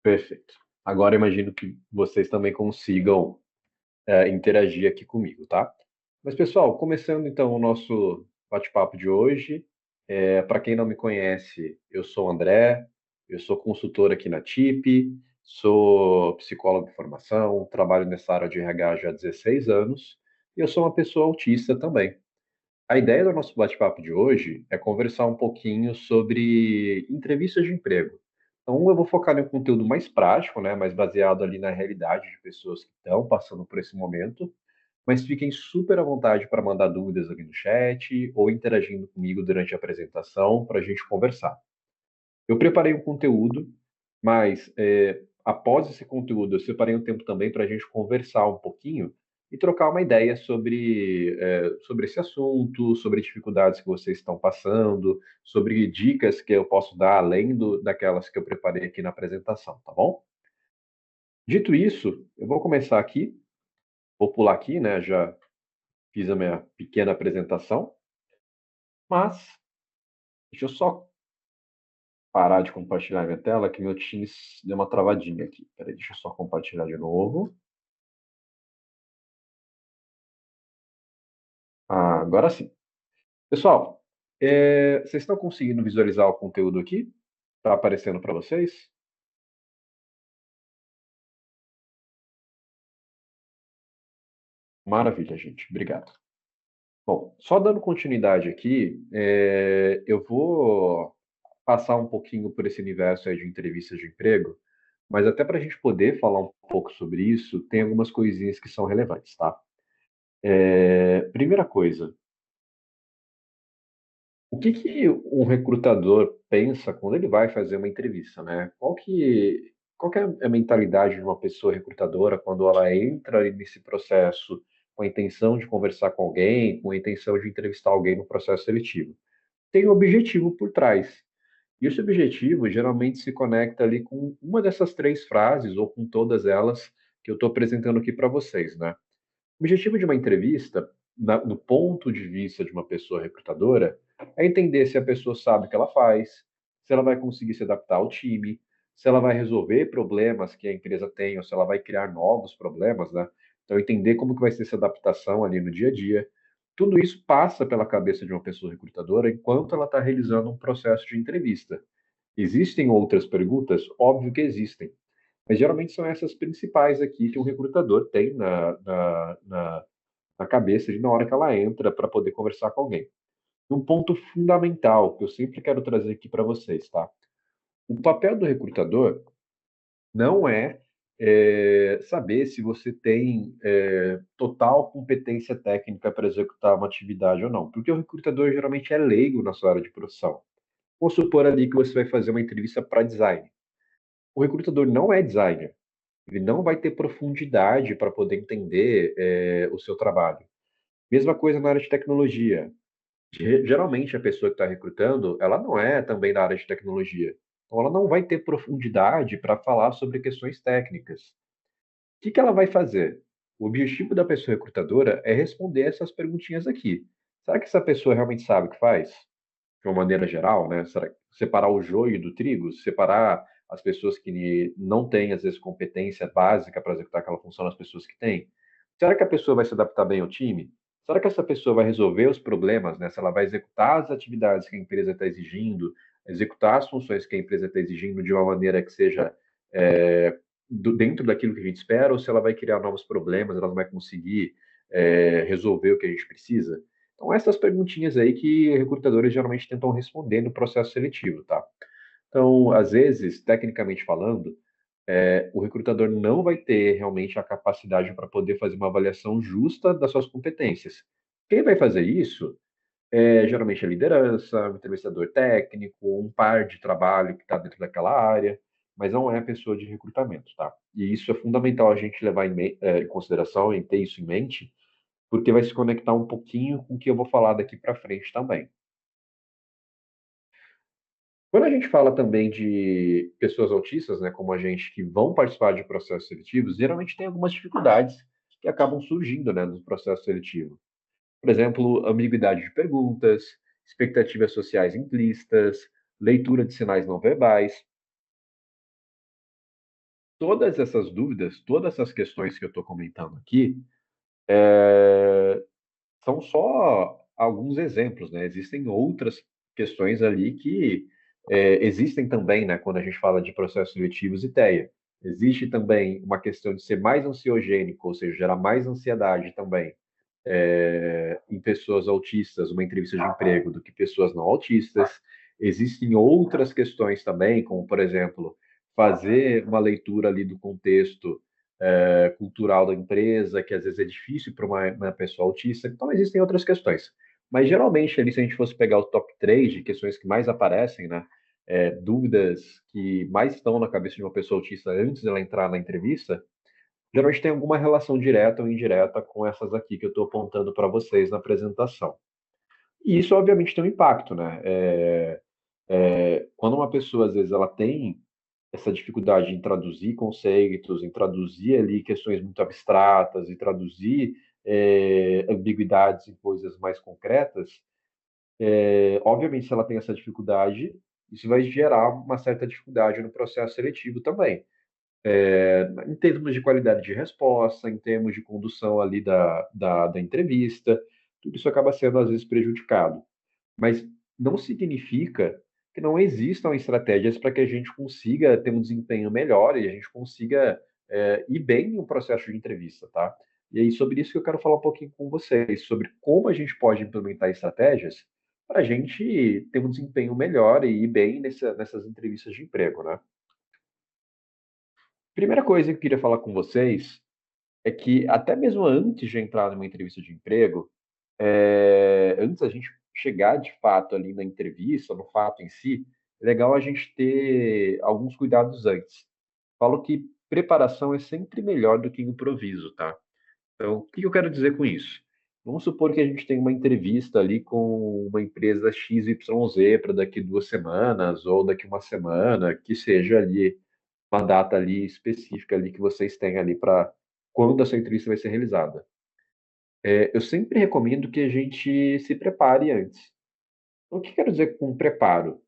Perfeito. Agora imagino que vocês também consigam interagir aqui comigo, tá? Mas, pessoal, começando então o nosso bate-papo de hoje. Para quem não me conhece, eu sou o André, eu sou consultor aqui na TIP, sou psicólogo de formação, trabalho nessa área de RH já há 16 anos e eu sou uma pessoa autista também. A ideia do nosso bate-papo de hoje é conversar um pouquinho sobre entrevistas de emprego. Então, eu vou focar em um conteúdo mais prático, né, mais baseado ali na realidade de pessoas que estão passando por esse momento, mas fiquem super à vontade para mandar dúvidas ali no chat ou interagindo comigo durante a apresentação para a gente conversar. Eu preparei um conteúdo, mas após esse conteúdo, eu separei um tempo também para a gente conversar um pouquinho e trocar uma ideia sobre esse assunto, sobre dificuldades que vocês estão passando, sobre dicas que eu posso dar além daquelas que eu preparei aqui na apresentação, tá bom? Dito isso, eu vou começar aqui, vou pular aqui, né? Já fiz a minha pequena apresentação, mas deixa eu só parar de compartilhar minha tela, que meu Teams deu uma travadinha aqui. Peraí, deixa eu só compartilhar de novo. Agora sim. Pessoal, vocês estão conseguindo visualizar o conteúdo aqui? Está aparecendo para vocês? Maravilha, gente. Obrigado. Bom, só dando continuidade aqui, eu vou passar um pouquinho por esse universo aí de entrevistas de emprego, mas até para a gente poder falar um pouco sobre isso, tem algumas coisinhas que são relevantes, tá? Primeira coisa, o que que um recrutador pensa quando ele vai fazer uma entrevista, né? Qual que é a mentalidade de uma pessoa recrutadora quando ela entra ali nesse processo com a intenção de conversar com alguém, com a intenção de entrevistar alguém no processo seletivo? Tem um objetivo por trás. E esse objetivo geralmente se conecta ali com uma dessas três frases ou com todas elas que eu estou apresentando aqui para vocês, né? O objetivo de uma entrevista, do ponto de vista de uma pessoa recrutadora, é entender se a pessoa sabe o que ela faz, se ela vai conseguir se adaptar ao time, se ela vai resolver problemas que a empresa tem, ou se ela vai criar novos problemas, né? Então, entender como que vai ser essa adaptação ali no dia a dia. Tudo isso passa pela cabeça de uma pessoa recrutadora enquanto ela está realizando um processo de entrevista. Existem outras perguntas? Óbvio que existem. Mas geralmente são essas principais aqui que um recrutador tem na cabeça de na hora que ela entra para poder conversar com alguém. Um ponto fundamental que eu sempre quero trazer aqui para vocês, tá? O papel do recrutador não saber se você tem total competência técnica para executar uma atividade ou não, porque o recrutador geralmente é leigo na sua área de profissão. Vamos supor ali que você vai fazer uma entrevista para design. O recrutador não é designer. Ele não vai ter profundidade para poder entender o seu trabalho. Mesma coisa na área de tecnologia. Geralmente a pessoa que está recrutando, ela não é também da área de tecnologia. Então ela não vai ter profundidade para falar sobre questões técnicas. O que que ela vai fazer? O objetivo da pessoa recrutadora é responder essas perguntinhas aqui. Será que essa pessoa realmente sabe o que faz? De uma maneira geral, né? Será que separar o joio do trigo, separar as pessoas que não têm, às vezes, competência básica para executar aquela função das pessoas que têm? Será que a pessoa vai se adaptar bem ao time? Será que essa pessoa vai resolver os problemas, né? Se ela vai executar as atividades que a empresa está exigindo, executar as funções que a empresa está exigindo de uma maneira que seja dentro daquilo que a gente espera, ou se ela vai criar novos problemas, ela não vai conseguir resolver o que a gente precisa? Então, essas perguntinhas aí que recrutadores geralmente tentam responder no processo seletivo, tá? Então, às vezes, tecnicamente falando, o recrutador não vai ter realmente a capacidade para poder fazer uma avaliação justa das suas competências. Quem vai fazer isso é geralmente a liderança, o entrevistador técnico, um par de trabalho que está dentro daquela área, mas não é a pessoa de recrutamento, tá? E isso é fundamental a gente levar em consideração e ter isso em mente, porque vai se conectar um pouquinho com o que eu vou falar daqui para frente também. Quando a gente fala também de pessoas autistas, né, como a gente que vão participar de processos seletivos, geralmente tem algumas dificuldades que acabam surgindo, né, no processo seletivo. Por exemplo, ambiguidade de perguntas, expectativas sociais implícitas, leitura de sinais não verbais. todas essas dúvidas, todas essas questões que eu estou comentando aqui, é, são só alguns exemplos, né? Existem outras questões ali que existem também, né? Quando a gente fala de processos seletivos e TEA. Existe também uma questão de ser mais ansiogênico, ou seja, gerar mais ansiedade também em pessoas autistas, uma entrevista de emprego, do que pessoas não autistas. Existem outras questões também, como, por exemplo, fazer uma leitura ali do contexto cultural da empresa, que às vezes é difícil para uma pessoa autista. Então, existem outras questões. Mas, geralmente, ali, se a gente fosse pegar o top 3 de questões que mais aparecem, né? Dúvidas que mais estão na cabeça de uma pessoa autista antes dela entrar na entrevista, geralmente tem alguma relação direta ou indireta com essas aqui que eu estou apontando para vocês na apresentação. E isso, obviamente, tem um impacto, né? Quando uma pessoa, às vezes, ela tem essa dificuldade em traduzir conceitos, em traduzir ali questões muito abstratas, e traduzir ambiguidades em coisas mais concretas, obviamente, se ela tem essa dificuldade, isso vai gerar uma certa dificuldade no processo seletivo também. Em termos de qualidade de resposta, em termos de condução ali da entrevista, tudo isso acaba sendo, às vezes, prejudicado. Mas não significa que não existam estratégias para que a gente consiga ter um desempenho melhor e a gente consiga ir bem no processo de entrevista, tá? E aí, sobre isso que eu quero falar um pouquinho com vocês, sobre como a gente pode implementar estratégias para a gente ter um desempenho melhor e ir bem nessas entrevistas de emprego, né? Primeira coisa que eu queria falar com vocês é que até mesmo antes de entrar numa entrevista de emprego, antes da gente chegar de fato ali na entrevista, no fato em si, é legal a gente ter alguns cuidados antes. Falo que preparação é sempre melhor do que improviso, tá? Então, o que eu quero dizer com isso? Vamos supor que a gente tem uma entrevista ali com uma empresa XYZ para daqui 2 semanas ou daqui uma semana, que seja ali uma data ali específica ali que vocês têm ali para quando essa entrevista vai ser realizada. Eu sempre recomendo que a gente se prepare antes. O que quero dizer com preparo?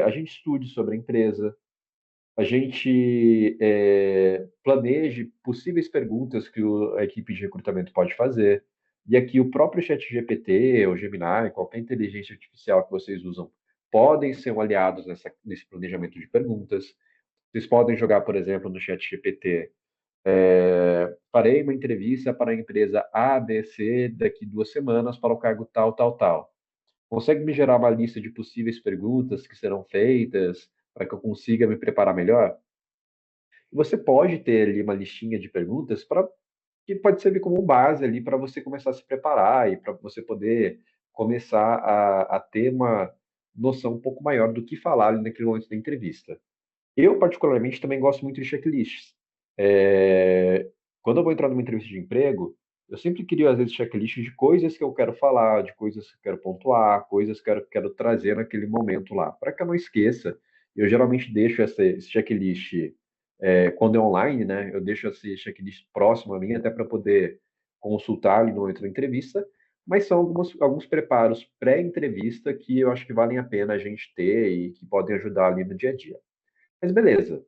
A gente estude sobre a empresa, a gente planeje possíveis perguntas que a equipe de recrutamento pode fazer. E aqui o próprio ChatGPT, ou Gemini, qualquer inteligência artificial que vocês usam, podem ser aliados nesse planejamento de perguntas. Vocês podem jogar, por exemplo, no ChatGPT. Farei uma entrevista para a empresa ABC daqui 2 semanas para o cargo tal, tal, tal. Consegue me gerar uma lista de possíveis perguntas que serão feitas para que eu consiga me preparar melhor? Você pode ter ali uma listinha de perguntas que pode servir como base ali para você começar a se preparar e para você poder começar a ter uma noção um pouco maior do que falar ali naquele momento da entrevista. Eu, particularmente, também gosto muito de checklists. É, Quando eu vou entrar numa entrevista de emprego, eu sempre crio, às vezes, checklists de coisas que eu quero falar, de coisas que eu quero pontuar, coisas que eu quero trazer naquele momento lá, para que eu não esqueça. Eu geralmente deixo esse checklist, quando é online, né? Eu deixo esse checklist próximo a mim, até para poder consultar ali no momento da entrevista, mas são alguns preparos pré-entrevista que eu acho que valem a pena a gente ter e que podem ajudar ali no dia a dia. Mas beleza.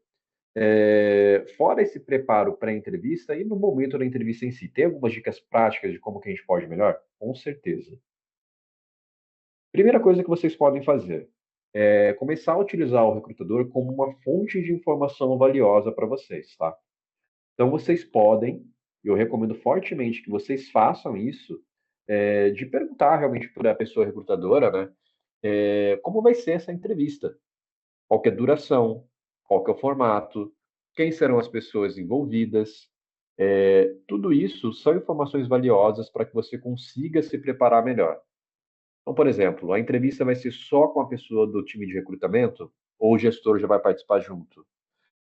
Fora esse preparo pré-entrevista e no momento da entrevista em si, tem algumas dicas práticas de como que a gente pode melhor? Com certeza. Primeira coisa que vocês podem fazer é começar a utilizar o recrutador como uma fonte de informação valiosa para vocês, tá? Então vocês podem, eu recomendo fortemente que vocês façam isso, de perguntar realmente para a pessoa recrutadora, né, como vai ser essa entrevista. Qual que é a duração, qual que é o formato, quem serão as pessoas envolvidas. Tudo isso são informações valiosas para que você consiga se preparar melhor. Então, por exemplo, a entrevista vai ser só com a pessoa do time de recrutamento ou o gestor já vai participar junto?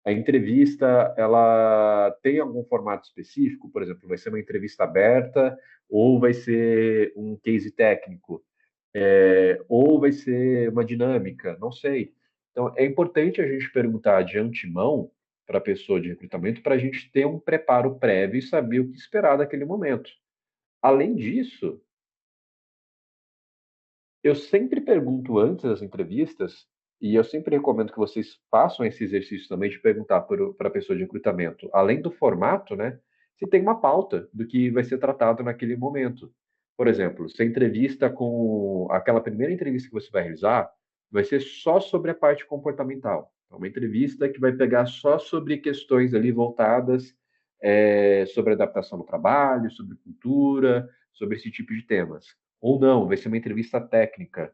A entrevista, ela tem algum formato específico? Por exemplo, vai ser uma entrevista aberta ou vai ser um case técnico? Ou vai ser uma dinâmica, não sei. Então, é importante a gente perguntar de antemão para a pessoa de recrutamento para a gente ter um preparo prévio e saber o que esperar daquele momento. Além disso, eu sempre pergunto antes das entrevistas E eu sempre recomendo que vocês façam esse exercício também de perguntar para a pessoa de recrutamento, além do formato, né, se tem uma pauta do que vai ser tratado naquele momento. Por exemplo, se a entrevista com aquela primeira entrevista que você vai realizar, vai ser só sobre a parte comportamental. É uma entrevista que vai pegar só sobre questões ali voltadas sobre adaptação no trabalho, sobre cultura, sobre esse tipo de temas. Ou não, vai ser uma entrevista técnica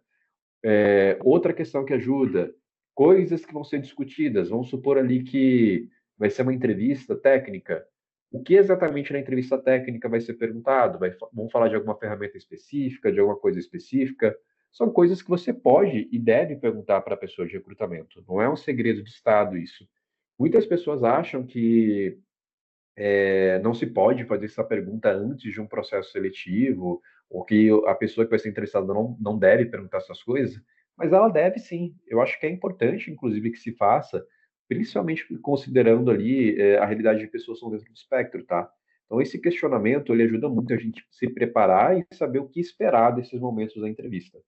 outra questão que ajuda, coisas que vão ser discutidas. Vamos supor ali que vai ser uma entrevista técnica. O que exatamente na entrevista técnica vai ser perguntado? Vão falar de alguma ferramenta específica, de alguma coisa específica? São coisas que você pode e deve perguntar para a pessoa de recrutamento. Não é um segredo de Estado isso. Muitas pessoas acham que não se pode fazer essa pergunta antes de um processo seletivo, ou que a pessoa que vai ser interessada não deve perguntar essas coisas, mas ela deve sim. Eu acho que é importante, inclusive, que se faça, principalmente considerando ali a realidade de pessoas que estão dentro do espectro, tá? Então, esse questionamento, ele ajuda muito a gente se preparar e saber o que esperar desses momentos da entrevista.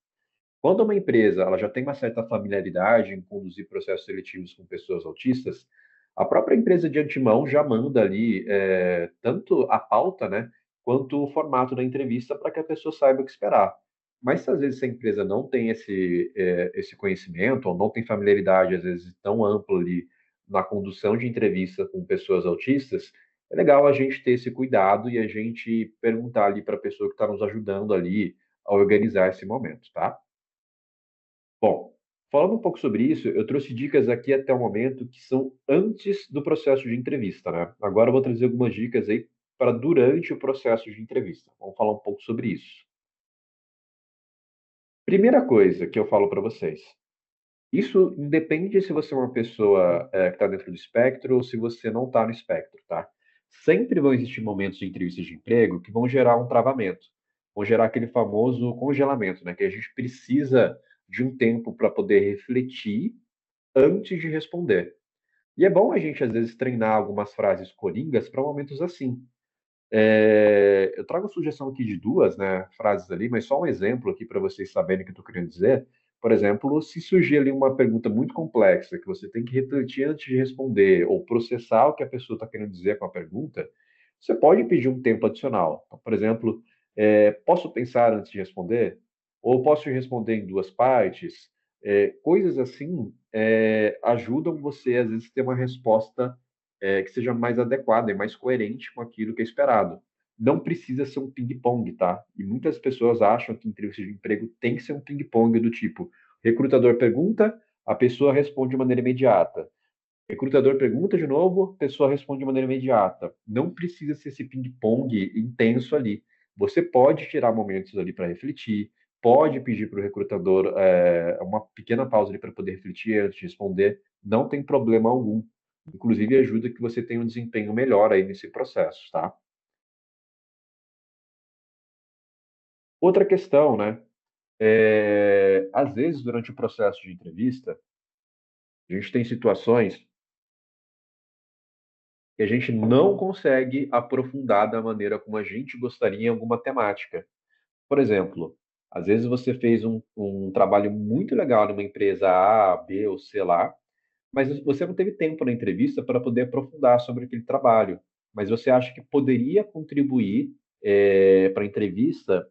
Quando uma empresa ela já tem uma certa familiaridade em conduzir processos seletivos com pessoas autistas, a própria empresa de antemão já manda ali tanto a pauta, né, quanto o formato da entrevista para que a pessoa saiba o que esperar. Mas se às vezes a empresa não tem esse conhecimento ou não tem familiaridade, às vezes, tão ampla ali na condução de entrevista com pessoas autistas, é legal a gente ter esse cuidado e a gente perguntar ali para a pessoa que está nos ajudando ali a organizar esse momento, tá? Bom, falando um pouco sobre isso, eu trouxe dicas aqui até o momento que são antes do processo de entrevista, né? Agora eu vou trazer algumas dicas aí para durante o processo de entrevista. Vamos falar um pouco sobre isso. Primeira coisa que eu falo para vocês, isso independe se você é uma pessoa que está dentro do espectro ou se você não está no espectro, tá? Sempre vão existir momentos de entrevistas de emprego que vão gerar um travamento, vão gerar aquele famoso congelamento, né? Que a gente precisa de um tempo para poder refletir antes de responder. E é bom a gente, às vezes, treinar algumas frases coringas para momentos assim. Eu trago sugestão aqui de duas, né, frases ali, mas só um exemplo aqui para vocês saberem o que eu estou querendo dizer. Por exemplo, se surgir ali uma pergunta muito complexa que você tem que refletir antes de responder ou processar o que a pessoa está querendo dizer com a pergunta, você pode pedir um tempo adicional. Então, por exemplo, posso pensar antes de responder? Ou posso responder em duas partes? Coisas assim ajudam você, às vezes, a ter uma resposta que seja mais adequada e mais coerente com aquilo que é esperado. Não precisa ser um ping-pong, tá? E muitas pessoas acham que entrevista de emprego tem que ser um ping-pong do tipo, recrutador pergunta, a pessoa responde de maneira imediata. Recrutador pergunta de novo, a pessoa responde de maneira imediata. Não precisa ser esse ping-pong intenso ali. Você pode tirar momentos ali para refletir, pode pedir para o recrutador uma pequena pausa ali para poder refletir antes de responder. Não tem problema algum. Inclusive, ajuda que você tenha um desempenho melhor aí nesse processo, tá? Outra questão, né? Às vezes, durante o processo de entrevista, a gente tem situações que a gente não consegue aprofundar da maneira como a gente gostaria em alguma temática. Por exemplo, às vezes você fez um trabalho muito legal numa empresa A, B ou C lá, mas você não teve tempo na entrevista para poder aprofundar sobre aquele trabalho. Mas você acha que poderia contribuir para a entrevista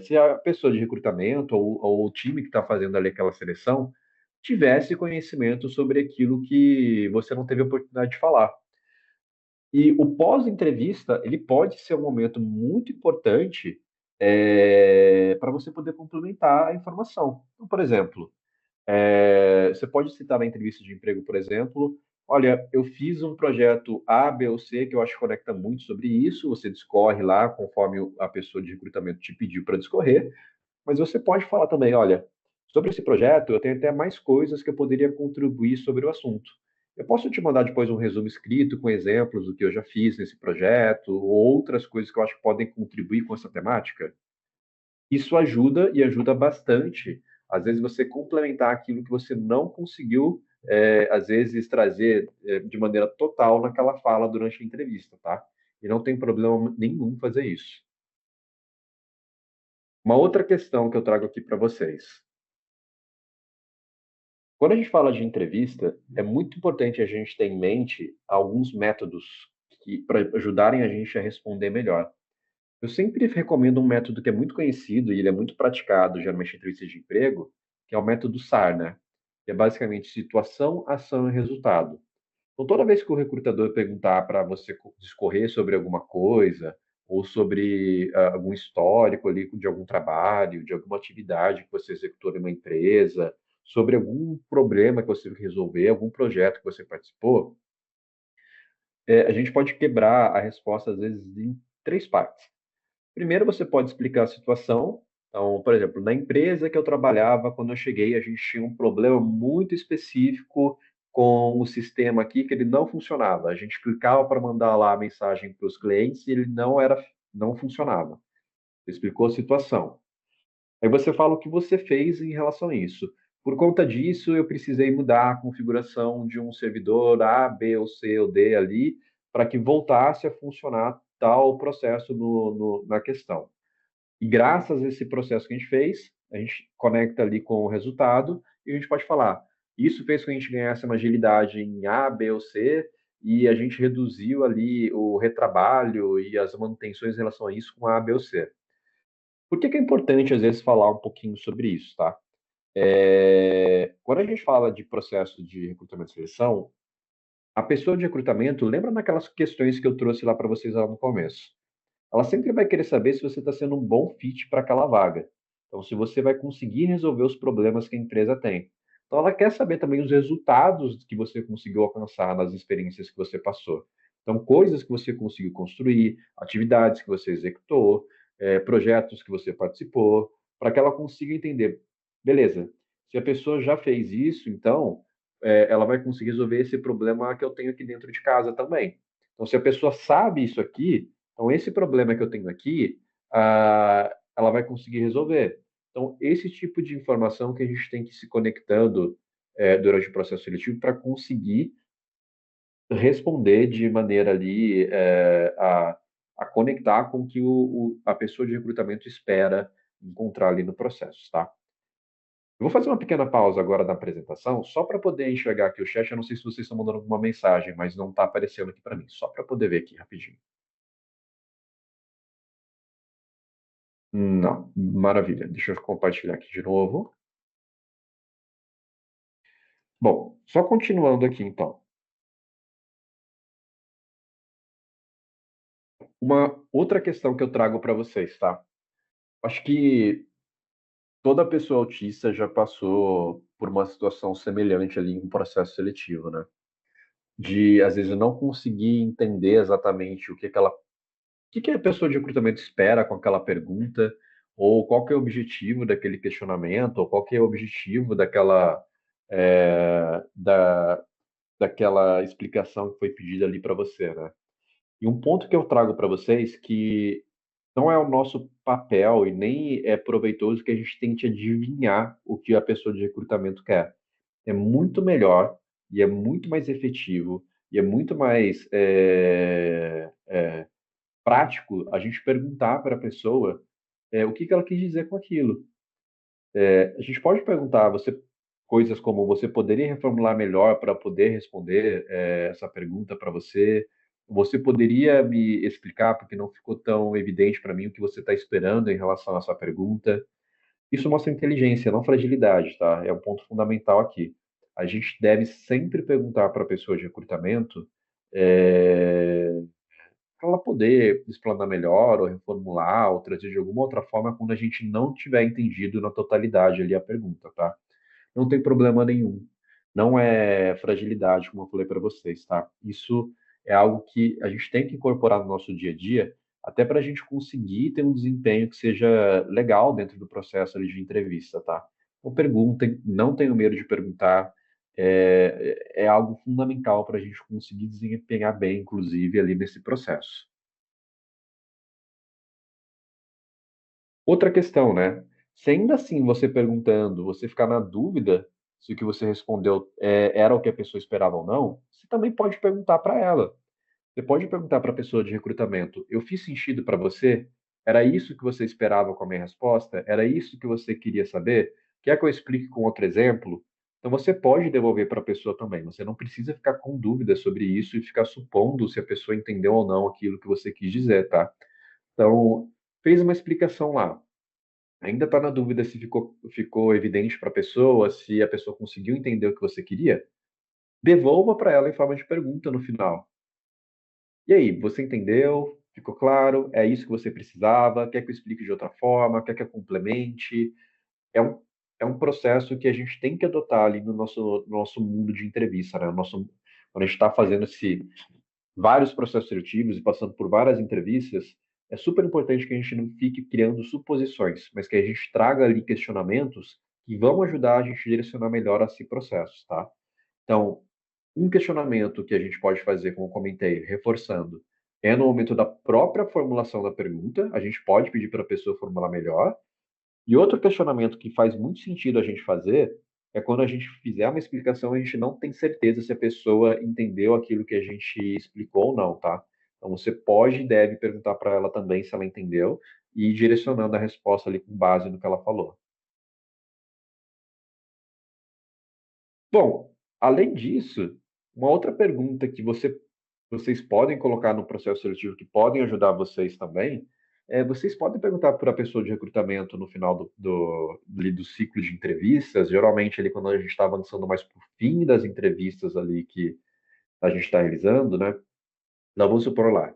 se a pessoa de recrutamento ou o time que está fazendo ali aquela seleção tivesse conhecimento sobre aquilo que você não teve a oportunidade de falar. E o pós-entrevista, ele pode ser um momento muito importante para você poder complementar a informação. Então, por exemplo, você pode citar na entrevista de emprego, por exemplo, olha, eu fiz um projeto A, B ou C que eu acho que conecta muito sobre isso, você discorre lá conforme a pessoa de recrutamento te pediu para discorrer, mas você pode falar também, olha, sobre esse projeto, eu tenho até mais coisas que eu poderia contribuir sobre o assunto. Eu posso te mandar depois um resumo escrito com exemplos do que eu já fiz nesse projeto, ou outras coisas que eu acho que podem contribuir com essa temática? Isso ajuda e ajuda bastante. Às vezes você complementar aquilo que você não conseguiu, às vezes trazer de maneira total naquela fala durante a entrevista, tá? E não tem problema nenhum fazer isso. Uma outra questão que eu trago aqui para vocês. Quando a gente fala de entrevista, é muito importante a gente ter em mente alguns métodos que para ajudarem a gente a responder melhor. Eu sempre recomendo um método que é muito conhecido e ele é muito praticado, geralmente em entrevistas de emprego, que é o método SAR, né? Que é basicamente situação, ação e resultado. Então, toda vez que o recrutador perguntar para você discorrer sobre alguma coisa, ou sobre algum histórico ali de algum trabalho, de alguma atividade que você executou em uma empresa, sobre algum problema que você teve que resolver, algum projeto que você participou, a gente pode quebrar a resposta, às vezes, em três partes. Primeiro, você pode explicar a situação. Então, por exemplo, na empresa que eu trabalhava, quando eu cheguei, a gente tinha um problema muito específico com o sistema aqui que ele não funcionava. A gente clicava para mandar lá a mensagem para os clientes e ele não funcionava. Você explicou a situação. Aí você fala o que você fez em relação a isso. Por conta disso, eu precisei mudar a configuração de um servidor A, B ou C ou D ali para que voltasse a funcionar tal processo na questão. E graças a esse processo que a gente fez, a gente conecta ali com o resultado e a gente pode falar, isso fez com que a gente ganhasse uma agilidade em A, B ou C, e a gente reduziu ali o retrabalho e as manutenções em relação a isso com A, B ou C. Por que que é importante, às vezes, falar um pouquinho sobre isso, tá? Quando a gente fala de processo de recrutamento e seleção, a pessoa de recrutamento, lembra daquelas questões que eu trouxe lá para vocês lá no começo? Ela sempre vai querer saber se você está sendo um bom fit para aquela vaga. Então, se você vai conseguir resolver os problemas que a empresa tem. Então, ela quer saber também os resultados que você conseguiu alcançar nas experiências que você passou. Então, coisas que você conseguiu construir, atividades que você executou, projetos que você participou, para que ela consiga entender. Beleza, se a pessoa já fez isso, então ela vai conseguir resolver esse problema que eu tenho aqui dentro de casa também. Então, se a pessoa sabe isso aqui, então, esse problema que eu tenho aqui, ela vai conseguir resolver. Então, esse tipo de informação que a gente tem que ir se conectando durante o processo seletivo para conseguir responder de maneira ali a conectar com o que a pessoa de recrutamento espera encontrar ali no processo, tá? Eu vou fazer uma pequena pausa agora na apresentação, só para poder enxergar aqui o chat. Eu não sei se vocês estão mandando alguma mensagem, mas não está aparecendo aqui para mim, só para poder ver aqui rapidinho. Não, maravilha. Deixa eu compartilhar aqui de novo. Bom, só continuando aqui então. Uma outra questão que eu trago para vocês, tá? Acho que toda pessoa autista já passou por uma situação semelhante ali em um processo seletivo, né? De às vezes não conseguir entender exatamente o que a pessoa de recrutamento espera com aquela pergunta, ou qual que é o objetivo daquele questionamento, ou qual que é o objetivo é, da, daquela explicação que foi pedida ali para você, né? E um ponto que eu trago para vocês que não é o nosso papel e nem é proveitoso que a gente tente adivinhar o que a pessoa de recrutamento quer. É muito melhor e é muito mais efetivo e é muito mais prático a gente perguntar para a pessoa o que que ela quis dizer com aquilo. A gente pode perguntar coisas como você poderia reformular melhor para poder responder essa pergunta para você? Você poderia me explicar porque não ficou tão evidente para mim o que você está esperando em relação à sua pergunta? Isso mostra inteligência, não fragilidade, tá? É um ponto fundamental aqui. A gente deve sempre perguntar para a pessoa de recrutamento é, para ela poder explanar melhor, ou reformular, ou trazer de alguma outra forma quando a gente não tiver entendido na totalidade ali a pergunta, tá? Não tem problema nenhum. Não é fragilidade, como eu falei para vocês, tá? Isso é algo que a gente tem que incorporar no nosso dia a dia, até para a gente conseguir ter um desempenho que seja legal dentro do processo ali de entrevista, tá? Então perguntem, não tenham medo de perguntar. É algo fundamental para a gente conseguir desempenhar bem, inclusive, ali nesse processo. Outra questão, né? Se ainda assim você perguntando, você ficar na dúvida se o que você respondeu era o que a pessoa esperava ou não, você também pode perguntar para ela. Você pode perguntar para a pessoa de recrutamento: eu fiz sentido para você? Era isso que você esperava com a minha resposta? Era isso que você queria saber? Quer que eu explique com outro exemplo? Então você pode devolver para a pessoa também. Você não precisa ficar com dúvidas sobre isso e ficar supondo se a pessoa entendeu ou não aquilo que você quis dizer, tá? Então, fez uma explicação lá. Ainda está na dúvida se ficou evidente para a pessoa, se a pessoa conseguiu entender o que você queria? Devolva para ela em forma de pergunta no final. E aí, você entendeu? Ficou claro? É isso que você precisava? Quer que eu explique de outra forma? Quer que eu complemente? É um, é um processo que a gente tem que adotar ali no nosso mundo de entrevista, né? Quando a gente está fazendo vários processos seletivos e passando por várias entrevistas, é super importante que a gente não fique criando suposições, mas que a gente traga ali questionamentos que vão ajudar a gente a direcionar melhor esse processo, tá? Então, um questionamento que a gente pode fazer, como eu comentei, reforçando, é no momento da própria formulação da pergunta, a gente pode pedir para a pessoa formular melhor. E outro questionamento que faz muito sentido a gente fazer é quando a gente fizer uma explicação, a gente não tem certeza se a pessoa entendeu aquilo que a gente explicou ou não, tá? Então você pode e deve perguntar para ela também se ela entendeu e ir direcionando a resposta ali com base no que ela falou. Bom, além disso, uma outra pergunta que vocês podem colocar no processo seletivo que podem ajudar vocês também, vocês podem perguntar para a pessoa de recrutamento no final ali do ciclo de entrevistas, geralmente ali quando a gente está avançando mais para o fim das entrevistas ali que a gente está realizando, né? Então, vamos supor lá,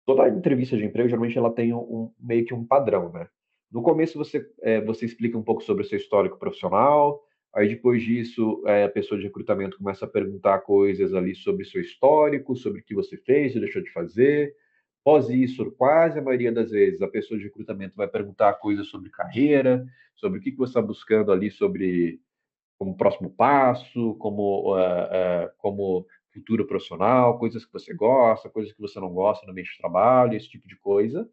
toda entrevista de emprego, geralmente ela tem meio que um padrão, né? No começo você explica um pouco sobre o seu histórico profissional, aí depois disso a pessoa de recrutamento começa a perguntar coisas ali sobre o seu histórico, sobre o que você fez e deixou de fazer. Após isso, quase a maioria das vezes, a pessoa de recrutamento vai perguntar coisas sobre carreira, sobre o que você está buscando ali sobre como próximo passo, como futuro profissional, coisas que você gosta, coisas que você não gosta no ambiente de trabalho, esse tipo de coisa.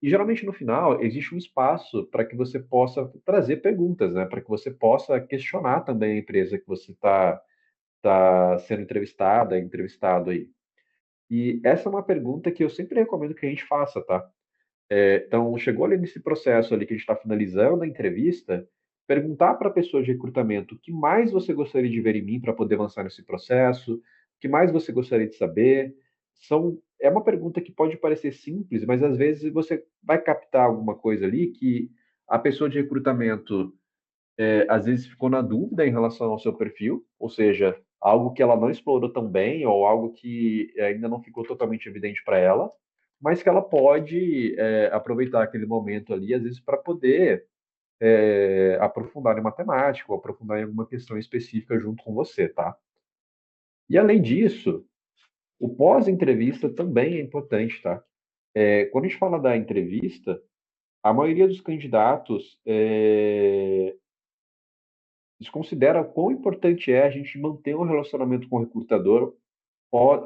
E geralmente no final existe um espaço para que você possa trazer perguntas, né? Para que você possa questionar também a empresa que você tá sendo entrevistado aí. E essa é uma pergunta que eu sempre recomendo que a gente faça, tá? Então, chegou ali nesse processo ali que a gente está finalizando a entrevista, perguntar para a pessoa de recrutamento o que mais você gostaria de ver em mim para poder avançar nesse processo, o que mais você gostaria de saber. É uma pergunta que pode parecer simples, mas às vezes você vai captar alguma coisa ali que a pessoa de recrutamento às vezes ficou na dúvida em relação ao seu perfil, ou seja, algo que ela não explorou tão bem ou algo que ainda não ficou totalmente evidente para ela, mas que ela pode aproveitar aquele momento ali, às vezes, para poder aprofundar em matemática ou aprofundar em alguma questão específica junto com você, tá? E além disso, o pós-entrevista também é importante, tá? Quando a gente fala da entrevista, a maioria dos candidatos desconsidera o quão importante é a gente manter um relacionamento com o recrutador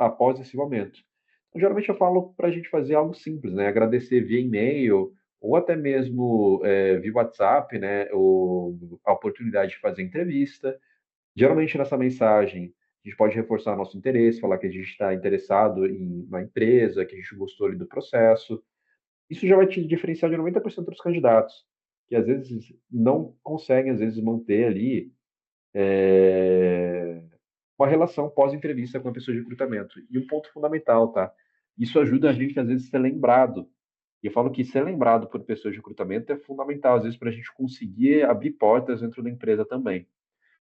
após esse momento. Então, geralmente eu falo para a gente fazer algo simples, né? Agradecer via e-mail ou até mesmo via WhatsApp, né? A oportunidade de fazer entrevista. Geralmente nessa mensagem a gente pode reforçar nosso interesse, falar que a gente está interessado na empresa, que a gente gostou ali do processo. Isso já vai te diferenciar de 90% dos candidatos, que às vezes não conseguem, às vezes, manter ali é, uma relação pós-entrevista com a pessoa de recrutamento. E um ponto fundamental, tá? Isso ajuda a gente, às vezes, a ser lembrado. E eu falo que ser lembrado por pessoas de recrutamento é fundamental, às vezes, para a gente conseguir abrir portas dentro da empresa também.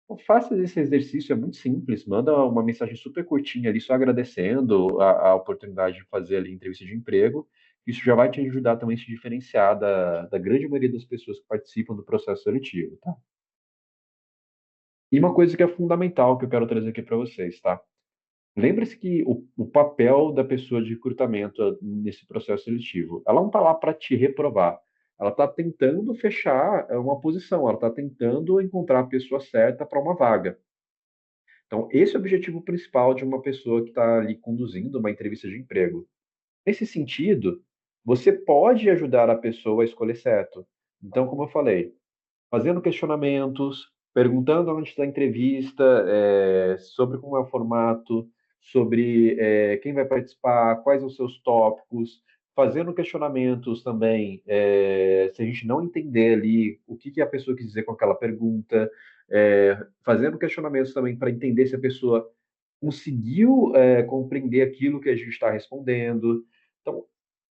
Então, faça esse exercício, é muito simples. Manda uma mensagem super curtinha ali, só agradecendo a oportunidade de fazer ali entrevista de emprego. Isso já vai te ajudar também a se diferenciar da grande maioria das pessoas que participam do processo seletivo, tá? E uma coisa que é fundamental que eu quero trazer aqui para vocês, tá? Lembre-se que o papel da pessoa de recrutamento nesse processo seletivo, ela não está lá para te reprovar. Ela está tentando fechar uma posição, ela está tentando encontrar a pessoa certa para uma vaga. Então, esse é o objetivo principal de uma pessoa que está ali conduzindo uma entrevista de emprego. Nesse sentido, você pode ajudar a pessoa a escolher certo. Então, como eu falei, fazendo questionamentos, perguntando antes da entrevista sobre como é o formato, sobre quem vai participar, quais são os seus tópicos, fazendo questionamentos também, se a gente não entender ali o que a pessoa quis dizer com aquela pergunta, fazendo questionamentos também para entender se a pessoa conseguiu compreender aquilo que a gente está respondendo. Então,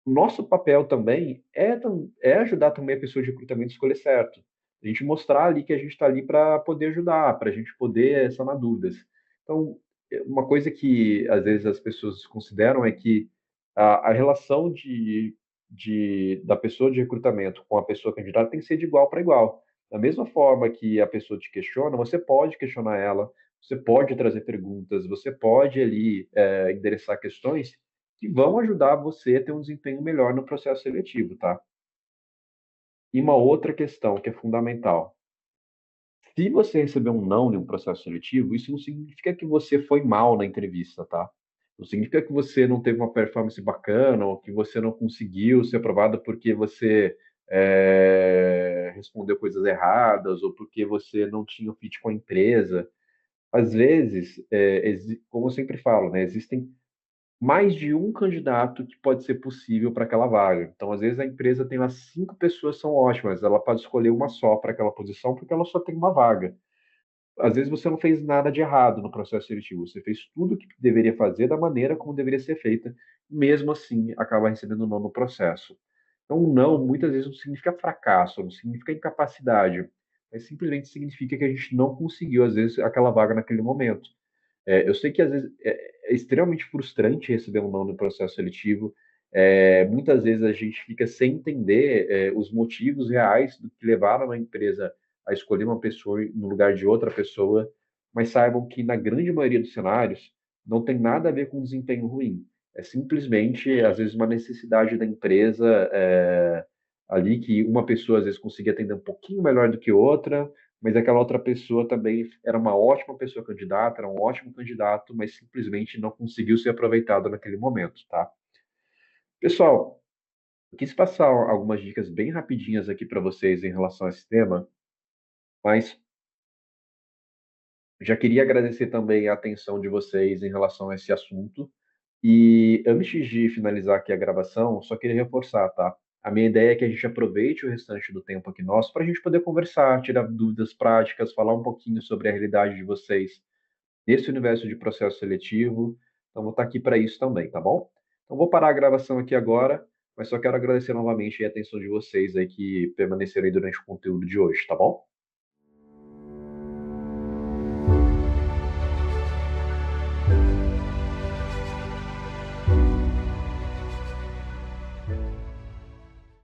o nosso papel também é ajudar também a pessoa de recrutamento a escolher certo. A gente mostrar ali que a gente está ali para poder ajudar, para a gente poder sanar dúvidas. Então, uma coisa que às vezes as pessoas consideram é que a relação da pessoa de recrutamento com a pessoa candidata tem que ser de igual para igual. Da mesma forma que a pessoa te questiona, você pode questionar ela, você pode trazer perguntas, você pode ali endereçar questões que vão ajudar você a ter um desempenho melhor no processo seletivo, tá? E uma outra questão que é fundamental. Se você receber um não em um processo seletivo, isso não significa que você foi mal na entrevista, tá? Não significa que você não teve uma performance bacana ou que você não conseguiu ser aprovado porque você respondeu coisas erradas ou porque você não tinha o fit com a empresa. Às vezes, como eu sempre falo, né, existem mais de um candidato que pode ser possível para aquela vaga. Então, às vezes, a empresa tem lá 5 pessoas que são ótimas, ela pode escolher uma só para aquela posição porque ela só tem uma vaga. Às vezes, você não fez nada de errado no processo seletivo, você fez tudo o que deveria fazer da maneira como deveria ser feita, mesmo assim, acaba recebendo um não no processo. Então, um não, muitas vezes, não significa fracasso, não significa incapacidade, mas simplesmente significa que a gente não conseguiu, às vezes, aquela vaga naquele momento. Eu sei que às vezes é extremamente frustrante receber um não no processo seletivo. Muitas vezes a gente fica sem entender os motivos reais do que levaram a empresa a escolher uma pessoa no lugar de outra pessoa, mas saibam que na grande maioria dos cenários não tem nada a ver com desempenho ruim. É simplesmente, às vezes, uma necessidade da empresa ali que uma pessoa às vezes conseguia atender um pouquinho melhor do que outra, mas aquela outra pessoa também era uma ótima pessoa candidata, era um ótimo candidato, mas simplesmente não conseguiu ser aproveitado naquele momento, tá? Pessoal, eu quis passar algumas dicas bem rapidinhas aqui para vocês em relação a esse tema, mas já queria agradecer também a atenção de vocês em relação a esse assunto. E antes de finalizar aqui a gravação, só queria reforçar, tá? A minha ideia é que a gente aproveite o restante do tempo aqui nosso para a gente poder conversar, tirar dúvidas práticas, falar um pouquinho sobre a realidade de vocês nesse universo de processo seletivo. Então, vou estar aqui para isso também, tá bom? Então, vou parar a gravação aqui agora, mas só quero agradecer novamente a atenção de vocês aí que permaneceram aí durante o conteúdo de hoje, tá bom?